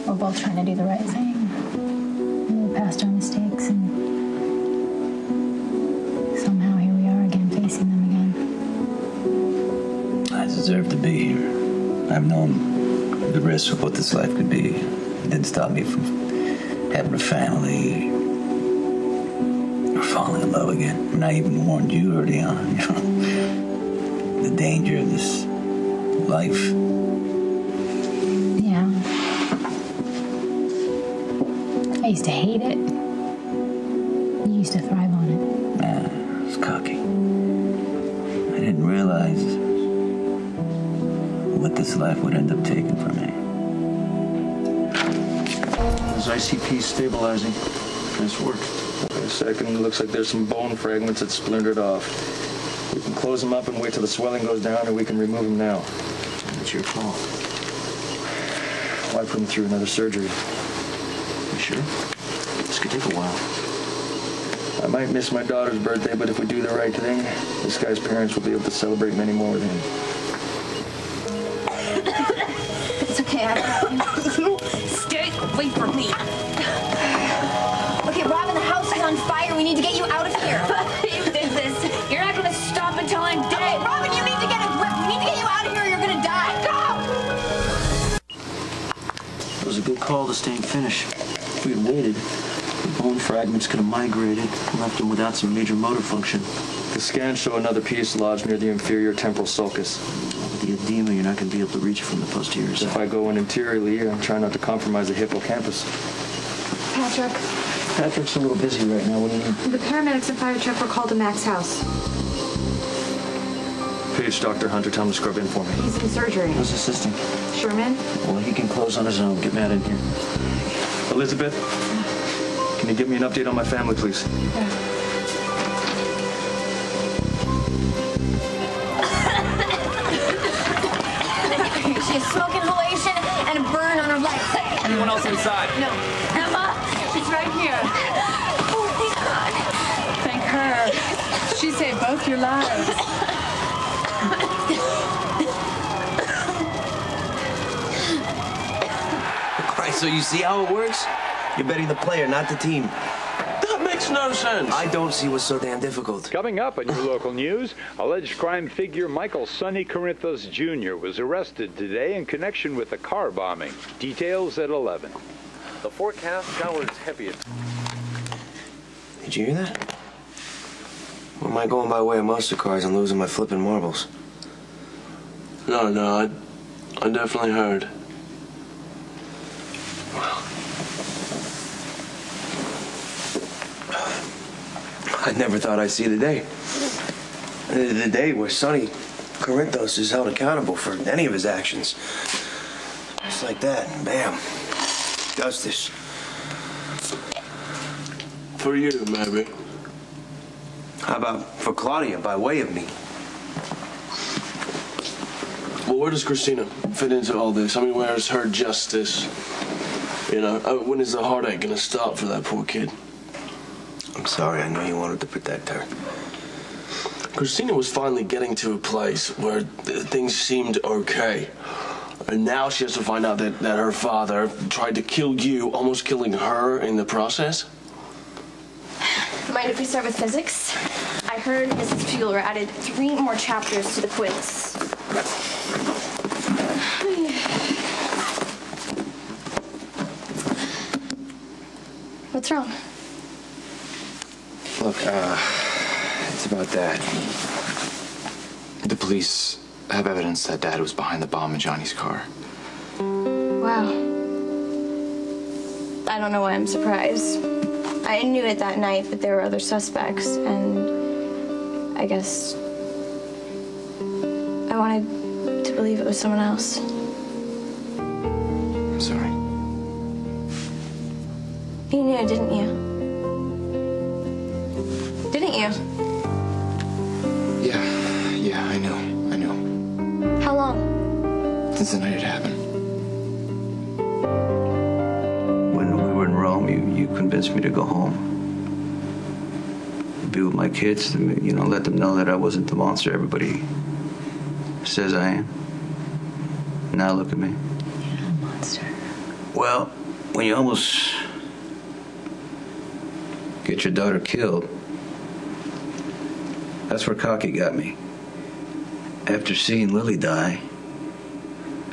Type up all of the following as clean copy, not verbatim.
We're both trying to do the right thing. We passed our mistakes, and somehow here we are again, facing them again. I deserve to be here. I've known the risk of what this life could be. It didn't stop me from having a family or falling in love again. And I even warned you early on, you know, the danger of this life. Yeah. I used to hate it. You used to thrive on it. Nah, I was cocky. I didn't realize what this life would end up taking from me. There's ICP stabilizing. Nice work. Wait a second, it looks like there's some bone fragments that splintered off. We can close them up and wait till the swelling goes down, or we can remove them now. It's your call. Why put them through another surgery? You sure? This could take a while. I might miss my daughter's birthday, but if we do the right thing, this guy's parents will be able to celebrate many more with him. It's okay, I got you. Stay away from me. Okay, Robin, the house is on fire. We need to get you out of here. You did this. You're not going to stop until I'm dead. Okay, Robin, you need to get a grip. We need to get you out of here or you're going to die. Go! It was a good call to staying finished. If we had waited, the bone fragments could have migrated and left him without some major motor function. The scans show another piece lodged near the inferior temporal sulcus. With the edema, you're not going to be able to reach it from the posterior side. If I go in interiorly, I'm trying not to compromise the hippocampus. Patrick, Patrick's a little busy right now. What do you need? the paramedics and fire truck were called to Mac's house. Page Dr. Hunter, tell him to scrub in for me. He's in surgery. Who's assisting? Sherman? Well, he can close on his own. Get Matt in here. Elizabeth, can you give me an update on my family, please? She has smoke inhalation and a burn on her leg. Anyone else inside? No. Emma? She's right here. Oh, thank God. Thank her. She saved both your lives. Right, so you see how it works? You're betting the player, not the team. That makes no sense. I don't see what's so damn difficult. Coming up on your local news, alleged crime figure Michael Sonny Corinthos Jr. was arrested today in connection with a car bombing. Details at 11. The forecast showers heavy. Did you hear that? Or am I going by way of monster cars and losing my flipping marbles? No, I definitely heard. I never thought I'd see the day. The day where Sonny Corinthos is held accountable for any of his actions. Just like that, bam. Justice. For you, maybe. How about for Claudia, by way of me? Well, where does Christina fit into all this? I mean, where is her justice? You know, when is the heartache gonna stop for that poor kid? I'm sorry, I know you wanted to protect her. Christina was finally getting to a place where things seemed okay. And now she has to find out that her father tried to kill you, almost killing her in the process. Mind if we start with physics? I heard Mrs. Fueler added 3 more chapters to the quiz. What's wrong? Look, it's about Dad. The police have evidence that Dad was behind the bomb in Johnny's car. Wow. I don't know why I'm surprised. I knew it that night, but there were other suspects, and I guess I wanted to believe it was someone else. I'm sorry. You knew, didn't you? Didn't you? Yeah, I know. How long? Since the night it happened. When we were in Rome, you convinced me to go home. Be with my kids, you know, let them know that I wasn't the monster everybody says I am. Now look at me. You're not a monster. Well, when you almost get your daughter killed, that's where cocky got me. After seeing Lily die,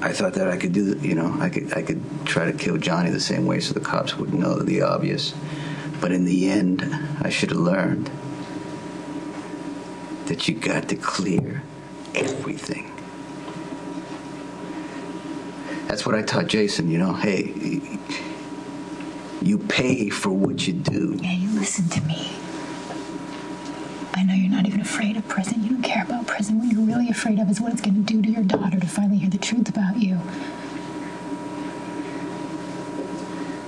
I thought that I could do, I could try to kill Johnny the same way so the cops wouldn't know the obvious. But in the end, I should have learned that you got to clear everything. That's what I taught Jason, hey, you pay for what you do. Yeah, you listen to me. I know you're not even afraid of prison. You don't care about prison. What you're really afraid of is what it's going to do to your daughter to finally hear the truth about you.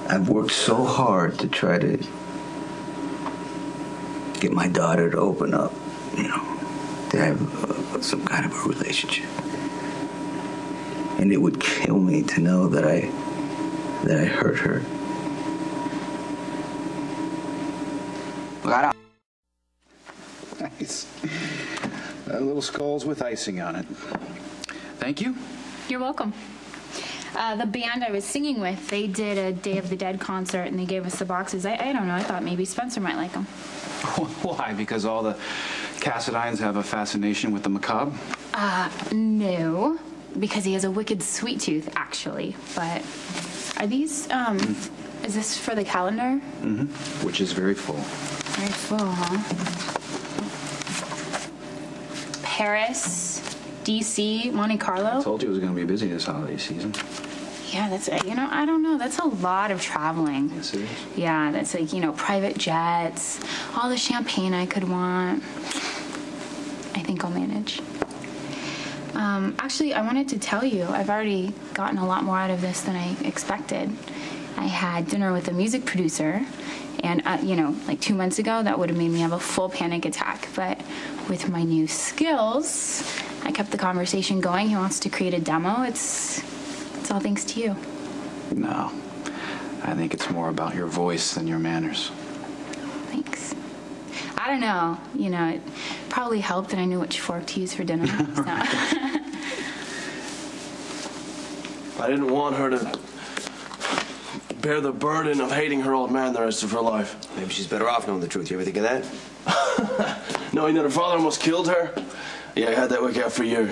I've worked so hard to try to get my daughter to open up, to have some kind of a relationship. And it would kill me to know that I hurt her. Nice. Little skulls with icing on it. Thank you. You're welcome. The band I was singing with, they did a Day of the Dead concert, and they gave us the boxes. I don't know, I thought maybe Spencer might like them. Why? Because all the Cassidines have a fascination with the macabre? No. Because he has a wicked sweet tooth, actually. But are these, is this for the calendar? Mm-hmm. Which is very full. Very full, huh? Paris, DC, Monte Carlo. I told you it was going to be busy this holiday season. Yeah, that's, I don't know. That's a lot of traveling. Yes, it is. Yeah, that's like, private jets, all the champagne I could want. I think I'll manage. Actually, I wanted to tell you, I've already gotten a lot more out of this than I expected. I had dinner with a music producer, and, like 2 months ago, that would have made me have a full panic attack. But with my new skills, I kept the conversation going. He wants to create a demo. It's all thanks to you. No. I think it's more about your voice than your manners. Thanks. I don't know. It probably helped that I knew which fork to use for dinner. So. I didn't want her to bear the burden of hating her old man the rest of her life. Maybe she's better off knowing the truth. You ever think of that? Knowing that her father almost killed her? Yeah, I had that work out for you.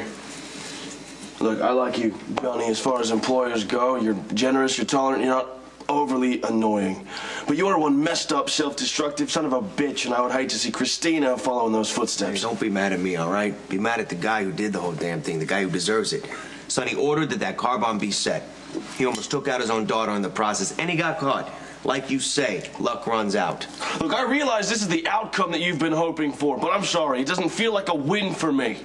Look, I like you, Johnny, as far as employers go. You're generous, you're tolerant, you're not overly annoying. But you are one messed up, self-destructive son of a bitch, and I would hate to see Christina follow in those footsteps. Hey, don't be mad at me, all right? Be mad at the guy who did the whole damn thing, the guy who deserves it. Sonny ordered that car bomb be set. He almost took out his own daughter in the process, and he got caught. Like you say, luck runs out. Look, I realize this is the outcome that you've been hoping for, but I'm sorry, it doesn't feel like a win for me.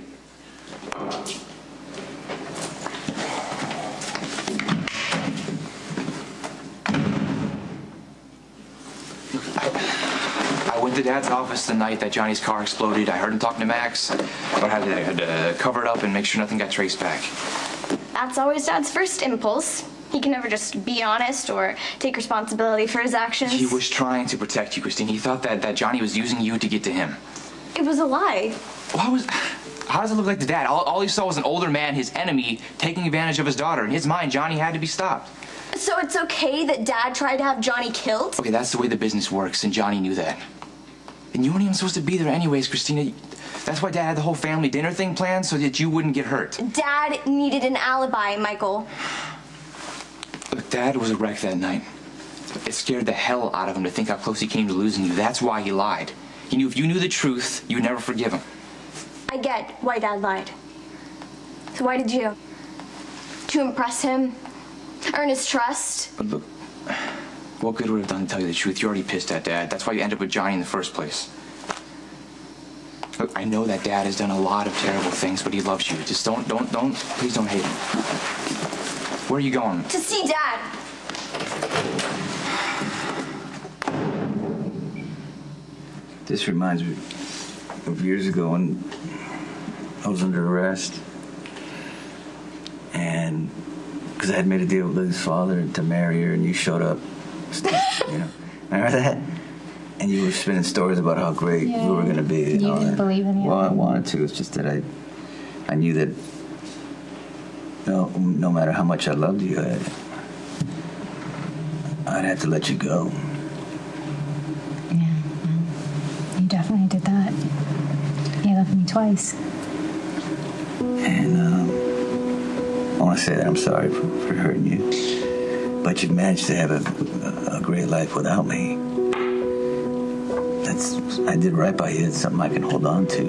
I went to Dad's office the night that Johnny's car exploded. I heard him talking to Max, but I had to cover it up and make sure nothing got traced back. That's always Dad's first impulse. He can never just be honest or take responsibility for his actions. He was trying to protect you, Christine. He thought that Johnny was using you to get to him. It was a lie. How does it look like to Dad? All he saw was an older man, his enemy, taking advantage of his daughter. In his mind, Johnny had to be stopped. So it's okay that Dad tried to have Johnny killed? Okay, that's the way the business works, and Johnny knew that. And you weren't even supposed to be there anyways, Christina. That's why Dad had the whole family dinner thing planned, so that you wouldn't get hurt. Dad needed an alibi, Michael. Look, Dad was a wreck that night. It scared the hell out of him to think how close he came to losing you. That's why he lied. He knew if you knew the truth, you'd never forgive him. I get why Dad lied. So why did you? To impress him? Earn his trust? But look, what good would it have done to tell you the truth? You're already pissed at Dad. That's why you ended up with Johnny in the first place. Look, I know that Dad has done a lot of terrible things, but he loves you. Just please don't hate him. Where are you going? To see Dad. This reminds me of years ago when I was under arrest. And because I had made a deal with Lily's father to marry her, and you showed up. Remember that? And you were spinning stories about how great we were going to be. You didn't believe in it? Well, I wanted to. It's just that I knew that no matter how much I loved you, I'd have to let you go. Yeah, well, you definitely did that. You left me twice. And I want to say that I'm sorry for hurting you. But you've managed to have a great life without me. I did right by you. It's something I can hold on to.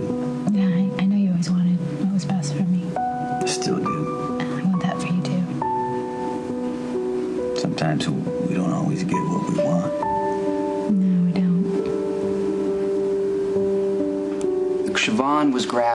Yeah, I know you always wanted what was best for me. I still do. I want that for you too. Sometimes we don't always get what we want. No, we don't. Siobhan was grabbed.